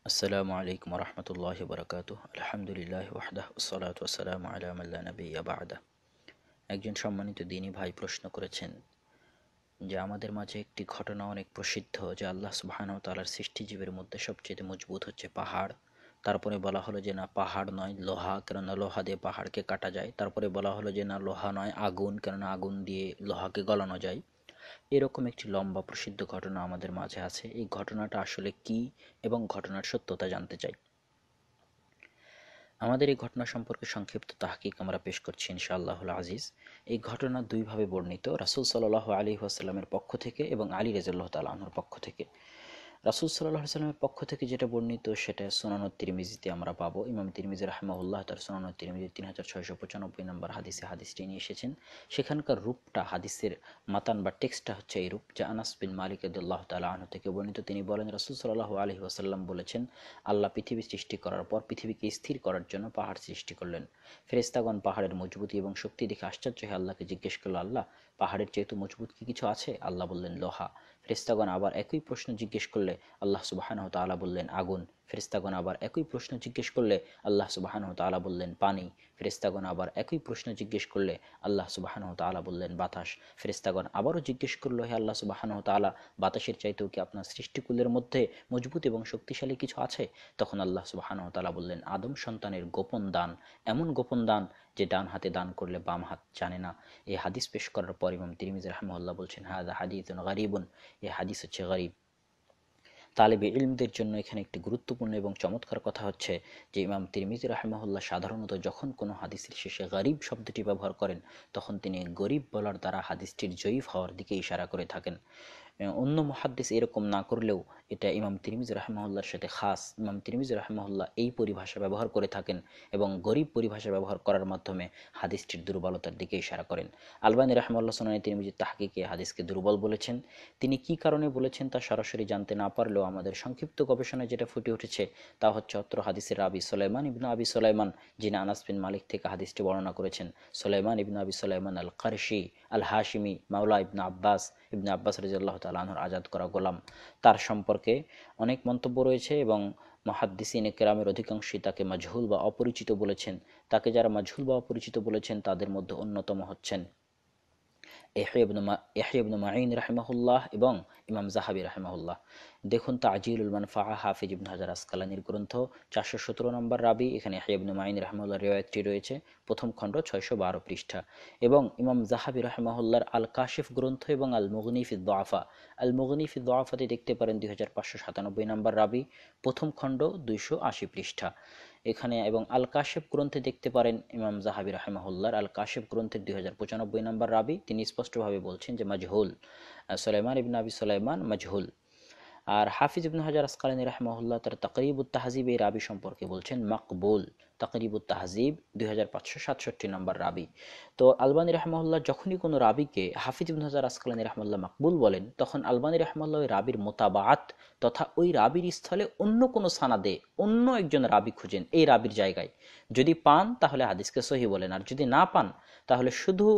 আসসালামু আলাইকুম রহমতুল্লাহি বরকাতুহ। আলহামদুলিল্লাহ ওয়াহদাহ ওয়াসসালাতু ওয়াসসালামু আলা মান লা নাবিয়্যা বা'দা। একজন সম্মানিত দ্বীনী ভাই প্রশ্ন করেছেন যে আমাদের মাঝে একটি ঘটনা অনেক প্রসিদ্ধ যে আল্লাহ সুবহানাহু ওয়া তাআলার সৃষ্টিজীবের মধ্যে সবচেয়ে মজবুত হচ্ছে পাহাড়। তারপরে বলা হলো যে না পাহাড় নয় লোহা, কেননা লোহা দিয়ে পাহাড়কে কাটা যায়। তারপরে বলা হলো যে না লোহা নয় আগুন, কেননা আগুন দিয়ে লোহাকে গলানো যায়। এরকম একটি লম্বা প্রসিদ্ধ ঘটনা আমাদের মাঝে আছে। এই ঘটনাটা আসলে কি এবং ঘটনার সত্যতা জানতে চাই। আমাদের এই ঘটনা সম্পর্কে সংক্ষিপ্ত তাহকিক আমরা পেশ করছি ইনশাআল্লাহুল আজিজ। এই ঘটনা দুইভাবে বর্ণিত, রাসূল সাল্লাল্লাহু আলাইহি ওয়াসাল্লামের পক্ষ থেকে এবং আলী রাদিয়াল্লাহু তাআলা আনহুর পক্ষ থেকে। রাসূল সাল্লাল্লাহু আলাইহি ওয়াসাল্লামের পক্ষ থেকে যেটা বর্ণিত সেটা সুনানুত তিরমিজিতে আমরা পাবো। ইমাম তিরমিজি রাহিমাহুল্লাহ তার সুনানুত তিরমিজি 3695 নম্বর হাদিসে হাদিসটি নিয়ে এসেছেন। সেখানকার রূপটা, হাদিসের মাতান বা টেক্সটটা হচ্ছে এই রূপ, যা আনাস বিন মালিক রাদিয়াল্লাহু তাআলা আনহু থেকে বর্ণিত। তিনি বলেন রাসূল সাল্লাল্লাহু আলাইহি ওয়াসাল্লাম বলেছেন, আল্লাহ পৃথিবী সৃষ্টি করার পর পৃথিবীকে স্থির করার জন্য পাহাড় সৃষ্টি করলেন। ফেরেশতাগণ পাহাড়ের মজবুতি এবং শক্তি দেখে আশ্চর্য হয়ে আল্লাহকে জিজ্ঞেস করল, আল্লাহ, পাহাড়ের চেয়ে মজবুত কি কিছু আছে? আল্লাহ বললেন, লোহা। ফেরেশতাগণ আবার একই প্রশ্ন জিজ্ঞেস করলে আল্লাহ সুবহানাহু ওয়া তাআলা বললেন, আগুন। ফেরেশতাগণ আবার একই প্রশ্ন জিজ্ঞেস করলে আল্লাহ সুবহানাহু ওয়া তাআলা বললেন, পানি। ফেরেশতাগণ আবার একই প্রশ্ন জিজ্ঞেস করলে আল্লাহ সুবহানাহু ওয়া তাআলা বললেন, বাতাস। ফেরেশতাগণ আবারও জিজ্ঞেস করলো, হে আল্লাহ সুবহানাহু ওয়া তাআলা, বাতাসের চাইতেও কি আপনার সৃষ্টিকুলের মধ্যে মজবুত এবং শক্তিশালী কিছু আছে? তখন আল্লাহ সুবহানাহু ওয়া তাআলা বললেন, আদম সন্তানের গোপন দান, এমন গোপন দান যে ডান হাতে দান করলে বাম হাত জানে না। এই হাদিস পেশ করার পর ইমাম তিরমিজি রাহিমাহুল্লাহ বলছেন, হাযা হাদীসুন গারীবুন, এই হাদিস হচ্ছে গরীব। তালেবে ইলমদের জন্য এখানে একটি গুরুত্বপূর্ণ এবং চমৎকার কথা হচ্ছে যে ইমাম তিরমিজি রাহিমাহুল্লাহ সাধারণত যখন কোনো হাদিসের শেষে গরীব শব্দটি ব্যবহার করেন তখন তিনি গরীব বলার দ্বারা হাদিসটির জয়ীফ হওয়ার দিকে ইশারা করে থাকেন। অন্য মুহাদ্দিস এরকম না করলেও এটা ইমাম তিরমিজি রাহিমাহুল্লাহর সাথে খাস। ইমাম তিরমিজি রাহিমাহুল্লাহ এই পরিভাষা ব্যবহার করে থাকেন এবং গরীব পরিভাষা ব্যবহার করার মাধ্যমে হাদিসটির দুর্বলতার দিকে ইশারা করেন। আলবানী রাহিমাহুল্লাহ সুনানে তিরমিজির তাহকিকে হাদিসকে দুর্বল বলেছেন। তিনি কি কারণে বলেছেন তা সরাসরি জানতে না পারলেও আমাদের সংক্ষিপ্ত গবেষণায় যেটা ফুটে উঠেছে তা হচ্ছে অত্র হাদিসের রাবি সুলাইমান ইবনে আবি সুলাইমান, যিনি আনাস বিন মালিক থেকে হাদিসটি বর্ণনা করেছেন। সুলাইমান ইবনে আবি সুলাইমান আল কারশি আল হাশিমি মাওলা ইবনে আব্বাস রাদিয়াল্লাহু তাআলা আনহুর আজাদ করা গোলাম। তার সম্পর্কে অনেক মন্তব্য রয়েছে এবং মুহাদ্দিসিনে কেরামের অধিকাংশই তাকে মাজহুল বা অপরিচিত বলেছেন। তাকে যারা মাজহুল বা অপরিচিত বলেছেন তাদের মধ্যে অন্যতম হচ্ছেন ইয়াহইয়া ইবনে মাঈন রাহিমাহুল্লাহ এবং ইমাম যাহাবী রাহিমাহুল্লাহ। দেখুন তাজিলুল মানফাআহ, হাফিজ ইবনে হাজার আসকালানির গ্রন্থ, 417 নম্বর রাবি। এখানে ইয়াহইয়া ইবনে মাঈন রাহিমাহুল্লাহর রিওয়ায়াতটি রয়েছে, প্রথম খণ্ড 612 পৃষ্ঠা। এবং ইমাম যাহাবী রাহিমাহুল্লাহর আল কাশিফ গ্রন্থ এবং আল মুগনি ফি দুআফা, আল মুগনি ফি দুআফাতে দেখতে পারেন 2597 নম্বর রাবি, প্রথম খণ্ড 280 পৃষ্ঠা এখানে। এবং আল কাশেফ গ্রন্থে দেখতে পারেন ইমাম যাহাবী রাহিমাহুল্লাহর আল কাশেফ গ্রন্থের 2095 নম্বর রাবি। তিনি স্পষ্টভাবে বলছেন যে মাজহুল, সুলাইমান ইবনে আবি সুলাইমান মাজহুল। আর হাফিজ ইবনে হাজার আসকালানী রাহিমাহুল্লাহ তার তাকরিবুত তাহজিব এই রাবি সম্পর্কে বলছেন মাকবুল। তাকরিবুত তাহজিব 2567 নম্বর রাবি। তো আলবানী রাহিমাহুল্লাহ যখনই কোনো রাবিকে হাফিজ ইবনে হাজার আসকালানী রাহিমাহুল্লাহ মাকবুল বলেন তখন আলবানী রাহিমাহুল্লাহ ওই রাবির মোতাবাআত তথা ওই রাবির স্থলে অন্য কোনো সানাদে অন্য একজন রাবি খুঁজেন এই রাবির জায়গায়। যদি পান তাহলে হাদিসকে সহি বলেন, আর যদি না পান তাহলে শুধু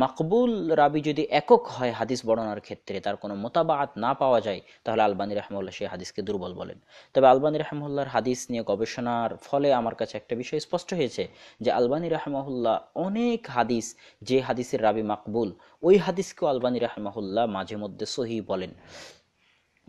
মাকবুল রাবি যদি একক হয় হাদিস বর্ণনার ক্ষেত্রে, তার কোনো মোতাবাআত না পাওয়া যায়, তাহলে আলবানী রাহিমাহুল্লাহ সেই হাদিসকে দুর্বল বলেন। তবে আলবানী রাহিমাহুল্লাহর হাদিস নিয়ে গবেষণার ফলে আমার কাছে একটা বিষয় স্পষ্ট হয়েছে যে আলবানী রাহিমাহুল্লাহ অনেক হাদিস, যে হাদিসের রাবি মাকবুল, ওই হাদিসকেও আলবানী রাহিমাহুল্লাহ মাঝে মধ্যে সহি বলেন।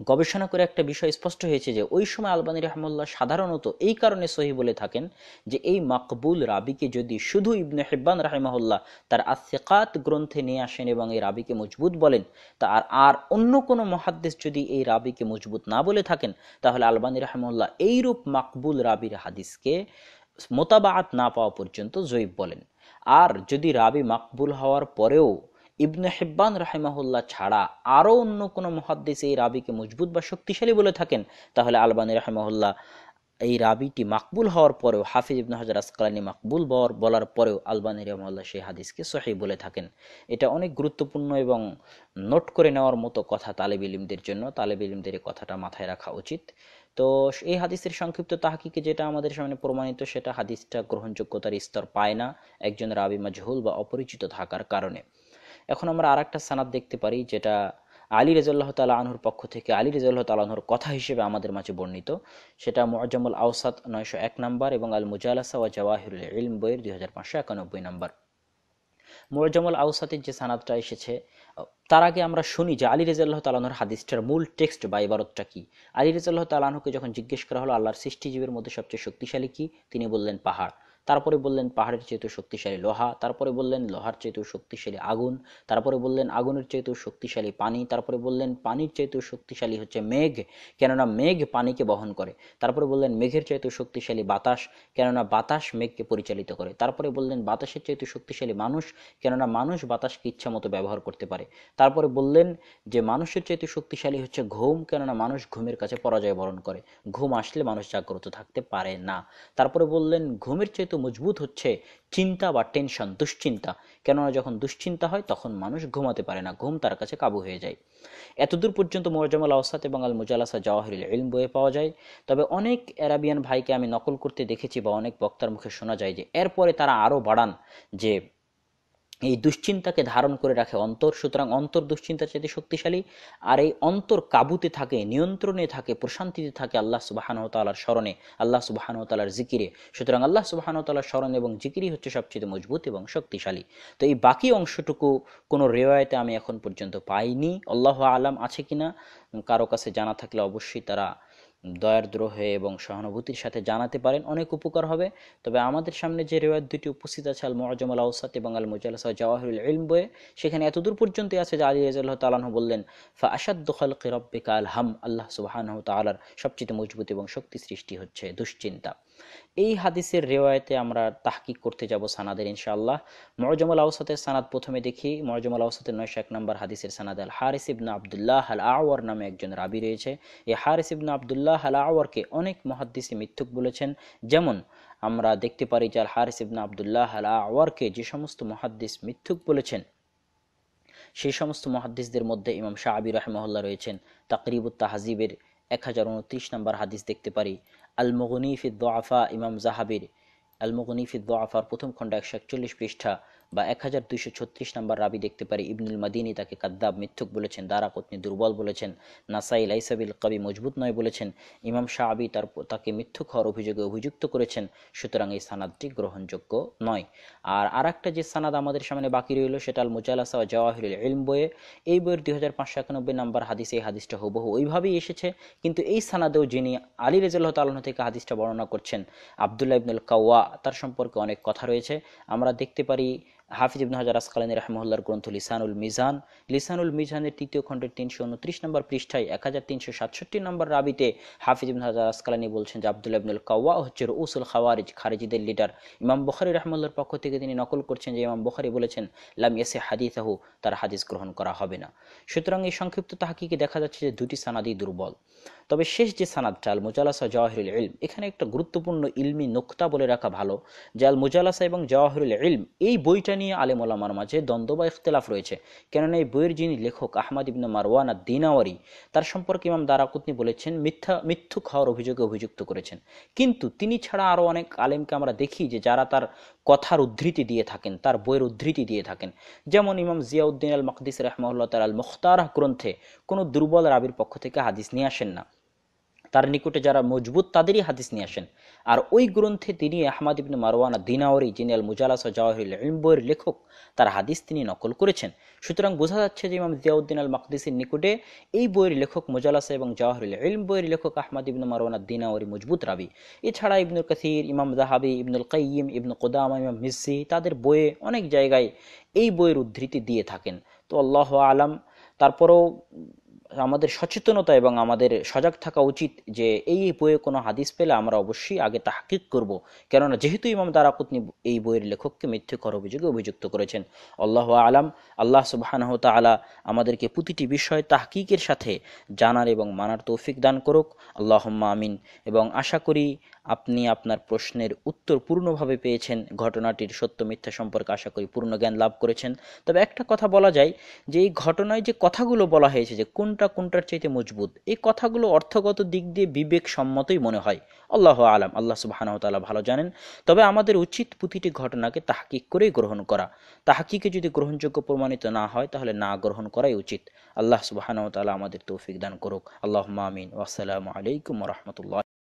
গবেষণা করে একটা বিষয় স্পষ্ট হয়েছে যে ওই সময় আলবানী রাহিমাহুল্লাহ সাধারণত এই কারণে সহি বলে থাকেন যে এই মাকবুল রাবিকে যদি শুধু ইবনে হিব্বান রাহিমাহুল্লাহ তার আস-সিকাত গ্রন্থে নিয়ে আসেন এবং এই রাবিকে মজবুত বলেন, তা আর অন্য কোনো মুহাদ্দিস যদি এই রাবিকে মজবুত না বলে থাকেন তাহলে আলবানী রাহিমাহুল্লাহ এইরূপ মাকবুল রাবির হাদিসকে মোতাবাআত না পাওয়া পর্যন্ত জয়ীফ বলেন। আর যদি রাবি মাকবুল হওয়ার পরেও ইবনে হিব্বান রাহিমাহুল্লাহ ছাড়া আরও অন্য কোনো মুহাদ্দিস এই রাবিকে মজবুত বা শক্তিশালী বলে থাকেন তাহলে আলবানী রাহিমাহুল্লাহ এই রাবিটি মাকবুল হওয়ার পরেও, হাফিজ ইবনে হাজার আসকালানী মাকবুল বলার পরেও আলবানী রাহিমাহুল্লাহ সেই হাদিসকে সহিহ বলে থাকেন। এটা অনেক গুরুত্বপূর্ণ এবং নোট করে নেওয়ার মতো কথা তালেব ইলমদের জন্য। তালেব ইলমদের এই কথাটা মাথায় রাখা উচিত। তো এই হাদিসের সংক্ষিপ্ত তাহকিকে যেটা আমাদের সামনে প্রমাণিত সেটা হাদিসটা গ্রহণযোগ্যতার স্তর পায় না একজন রাবি মাজহুল বা অপরিচিত থাকার কারণে। এখন আমরা আরেকটা সানাদ দেখতে পারি যেটা আলী রাদিয়াল্লাহু তাআলা আনহুর পক্ষ থেকে আলী রাদিয়াল্লাহু তাআলা আনহুর কথা হিসেবে আমাদের মাঝে বর্ণিত, সেটা মুআজ্জামুল আওসাত 901 নম্বর এবং আল মুজালাসা ওয়া জাওয়াহিরুল ইলম বইয়ের 2591 নম্বর। মুআজ্জামুল আওসাতের যে সানাদটা এসেছে, তার আগে আমরা শুনি যে আলী রাদিয়াল্লাহু তাআলা আনহুর হাদিসটার মূল টেক্সট বা ইবারতটা কি। আলী রাদিয়াল্লাহু তাআলা আনহুকে যখন জিজ্ঞেস করা হলো আল্লাহর সৃষ্টিজীবের মধ্যে সবচেয়ে শক্তিশালী কি, তিনি বললেন পাহাড়। তারপরে বললেন পাহাড়ের চাইতেও শক্তিশালী লোহা, তারপরে বললেন লোহার চাইতেও শক্তিশালী আগুন, তারপরে বললেন আগুনের চাইতেও শক্তিশালী পানি, তারপরে বললেন পানির চাইতেও শক্তিশালী হচ্ছে মেঘ, কেননা মেঘ পানিকে বহন করে, তারপরে বললেন মেঘের চাইতেও শক্তিশালী বাতাস, কেননা বাতাস মেঘকে পরিচালিত করে, তারপরে বললেন বাতাসের চাইতেও শক্তিশালী মানুষ, কেননা মানুষ বাতাসকে ইচ্ছা মতো ব্যবহার করতে পারে, তারপরে বললেন যে মানুষের চাইতে শক্তিশালী হচ্ছে ঘুম, কেননা মানুষ ঘুমের কাছে পরাজয় বরণ করে, ঘুম আসলে মানুষ জাগ্রত থাকতে পারে না, তারপরে বললেন ঘুমের চাইতে মজবুত হচ্ছে চিন্তা বা টেনশন, দুশ্চিন্তা, কেননা যখন দুশ্চিন্তা হয় তখন মানুষ ঘুমাতে পারে না, ঘুম তার কাছে কাবু হয়ে যায়। এতদূর পর্যন্ত মুআজ্জামুল আওসাত এবং আল মুজালাসা জাওয়াহিরুল ইলম বইয়ে পাওয়া যায়। তবে অনেক আরাবিয়ান ভাইকে আমি নকল করতে দেখেছি বা অনেক বক্তার মুখে শোনা যায় যে এরপরে তারা আরও বাড়ান যে এই দুশ্চিন্তাকে ধারণ করে রাখে অন্তর, সুতরাং অন্তর দুশ্চিন্তার চাইতে শক্তিশালী, আর এই অন্তর কাবুতে থাকে, নিয়ন্ত্রণে থাকে, প্রশান্তিতে থাকে আল্লাহ সুবহানাহু ওয়া তাআলার স্মরণে, আল্লাহ সুবহানাহু ওয়া তাআলার জিকিরে, সুতরাং আল্লাহ সুবহানাহু ওয়া তাআলার স্মরণ এবং জিকিরই হচ্ছে সবচেয়ে মজবুত এবং শক্তিশালী। তো এই বাকি অংশটুকু কোনো রেওয়ায়েতে আমি এখন পর্যন্ত পাইনি, আল্লাহু আলাম আছে কিনা, কারো কাছে জানা থাকলে অবশ্যই তারা দয়ার্দ্র হয়ে এবং সহানুভূতির সাথে জানাতে পারেন, অনেক উপকার হবে। তবে আমাদের সামনে যে রেওয়ায়াত দুটি উপস্থিত আছে আল মুআজ্জামুল আওসাত এবং আল মুজালাসা জাওয়াহিরুল ইলম বইয়ে, সেখানে এতদূর পর্যন্তই আছে যে আলী রাদিয়াল্লাহু তাআলা আনহু বললেন ফা আশাদ্দু খালকি রাব্বিকা আল হাম, আল্লাহ সুবহানাহু তাআলার সবচেয়ে মজবুত এবং শক্তি সৃষ্টি হচ্ছে দুশ্চিন্তা। এই হাদিসের রেওয়ায়েতে আমরা তাহকিক করতে যাব সানাদের ইনশাআল্লাহ। মুআজ্জামুল আওসাতের সানাদ প্রথমে দেখি। মুআজ্জামুল আওসাতের 901 নম্বর হাদিসের সানাদ আল হারিস ইবনে আব্দুল্লাহ আল আওয়ার নামে একজন রাবী রয়েছে। এই হারিস ইবনে আব্দুল্লাহ আল আওয়ারকে অনেক মুহাদ্দিসে মিথ্যুক বলেছেন। যেমন আমরা দেখতে পারি যে আল হারিস ইবনে আব্দুল্লাহ আল আওয়ারকে যে সমস্ত মুহাদ্দিস মিথ্যুক বলেছেন, সেই সমস্ত মুহাদ্দিসদের মধ্যে ইমাম শাআবী রাহিমাহুল্লাহ রয়েছেন। তাকরিবুত তাহজিবের 1029 নম্বর হাদিস দেখতে পারি। আল মুগনি ফি দুআফা ইমাম জাহাবির আল মুগনি ফি দুআফার প্রথম খণ্ড 141 পৃষ্ঠা বা 1236 নম্বর রাবি দেখতে পারি ইবনুল মাদিনী তাকে কাদ্দাব মিথ্যুক বলেছেন, দারাকুতনি দুর্বল বলেছেন, নাসাই লাইসা বিল কবি মজবুত নয় বলেছেন, ইমাম শাআবী তাকে মিথ্যুক হওয়ার অভিযোগে অভিযুক্ত করেছেন, সুতরাং এই সানাদটি গ্রহণযোগ্য নয়। আর আরেকটা যে সানাদ আমাদের সামনে বাকি রইল সেটা আল মুজালাসা ওয়া জাওয়াহিরুল ইলম বইয়ে, এই বইয়ের 2591 নম্বর হাদিস, এই হাদিসটা হুবহু ওইভাবেই এসেছে, কিন্তু এই সানাদেও যিনি আলী রাদিয়াল্লাহু তাআলা আনহু থেকে হাদিসটা বর্ণনা করছেন আব্দুল্লাহ ইবনুল কাওয়া, তার সম্পর্কে অনেক কথা রয়েছে। আমরা দেখতে পারি হাফিজ ইবনে হাজার আসকালানী রাহিমাহুল্লাহর গ্রন্থ লিসানুল মিজান, লিসানুল মিজানের 3য় খণ্ডের 329 নম্বর পৃষ্ঠায় 1367 নম্বর রাবিতে হাফিজ ইবনে হাজার আসকালানী বলছেন যে আব্দুল্লাহ ইবনুল কাওয়া হচ্ছে রউসুল খাওয়ারিজ, খারিজিদের লিডার। ইমাম বুখারী রাহিমাহুল্লাহর পক্ষ থেকে তিনি নকল করছেন যে ইমাম বুখারী বলেছেন লাম ইয়াসি হাদিসাহু, তার হাদিস গ্রহণ করা হবে না। সুতরাং এই সংক্ষিপ্ত তাহকিকে দেখা যাচ্ছে যে দুটি সানাদই দুর্বল। তবে শেষ যে সানাদটা আল মুজালাসা জাওয়াহিরুল ইলম, এখানে একটা গুরুত্বপূর্ণ ইলমি নোকতা বলে রাখা ভালো যে আল মুজালাসা এবং জাওয়াহিরুল ইলম এই বইটা নিয়ে আলেম ওলামার মাঝে দ্বন্দ্ব বা ইখতিলাফ রয়েছে। কেননা এই বইয়ের যিনি লেখক আহমদ ইবনে মারওয়ান আদ-দিনাওয়ারি, তার সম্পর্কে ইমাম দারাকুতনি বলেছেন মিথ্যুক হওয়ার অভিযোগে অভিযুক্ত করেছেন। কিন্তু তিনি ছাড়া আরও অনেক আলেমকে আমরা দেখি যে যারা তার কথার উদ্ধৃতি দিয়ে থাকেন, তার বইয়ের উদ্ধৃতি দিয়ে থাকেন। যেমন ইমাম জিয়াউদ্দিন আল মাকদিসি রাহিমাহুল্লাহ তাআলা আল মুখতারাহ গ্রন্থে কোনো দুর্বল রাবির পক্ষ থেকে হাদিস নিয়ে আসেন না, তার নিকটে যারা মজবুত তাদেরই হাদিস নিয়ে আসেন। আর ওই গ্রন্থে তিনি আহমদ ইবনে মারওয়ান আদ-দিনাওয়ারি, যিনি আল মুজালাসা জাওয়াহিরুল ইলম বইয়ের লেখক, তার হাদিস তিনি নকল করেছেন। সুতরাং বোঝা যাচ্ছে যে ইমাম জিয়াউদ্দিন আল মাকদিসির নিকটে এই বইয়ের লেখক মুজালাসা এবং জাওয়াহিরুল ইলম বইয়ের লেখক আহমদ ইবনে মারওয়ান আদ-দিনাওয়ারি মজবুত রাবি। এছাড়া ইবনুল কাসির, ইমাম যাহাবি, ইবনুল কাইয়িম, ইবনে কুদামা, ইমাম মিজ্জি তাদের বইয়ে অনেক জায়গায় এই বইয়ের উদ্ধৃতি দিয়ে থাকেন। তো আল্লাহু আলাম, তারপরেও আমাদের সচেতনতা এবং আমাদের সজাগ থাকা উচিত যে এই বইয়ে কোনো হাদিস পেলে আমরা অবশ্যই আগে তাহকিক করব, কেননা যেহেতু ইমাম দারাকুতনি এই বইয়ের লেখককে মিথ্যুকর অভিযোগে অভিযুক্ত করেছেন। আল্লাহু আলাম। আল্লাহ সুবহানাহু ওয়া তাআলা আমাদেরকে প্রতিটি বিষয় তাহকিকের সাথে জানার এবং মানার তৌফিক দান করুক, আল্লাহুম্মা আমিন। এবং আশা করি আপনি আপনার প্রশ্নের উত্তর পূর্ণভাবে পেয়েছেন, ঘটনাটির সত্য মিথ্যা সম্পর্কে আশা করি পূর্ণ জ্ঞান লাভ করেছেন। তবে একটা কথা বলা যায় যে এই ঘটনায় যে কথাগুলো বলা হয়েছে যে কোনটা কোনটা কোনটার চাইতে মজবুত, এই কথাগুলো অর্থগত দিক দিয়ে বিবেক সম্মতই মনে হয়। আল্লাহ আলাম, আল্লাহ সুবহানাহু ওয়া তাআলা ভালো জানেন। তবে আমাদের উচিত প্রতিটি ঘটনাকে তাহকিক করেই গ্রহণ করা। তাহকিকে যদি গ্রহণযোগ্য প্রমাণিত না হয় তাহলে না গ্রহণ করাই উচিত। আল্লাহ সুবহানাহু ওয়া তাআলা আমাদের তৌফিক দান করুক। আল্লাহুম্মা আমিন। ওয়াসসালামু আলাইকুম ওয়া রাহমাতুল্লাহ।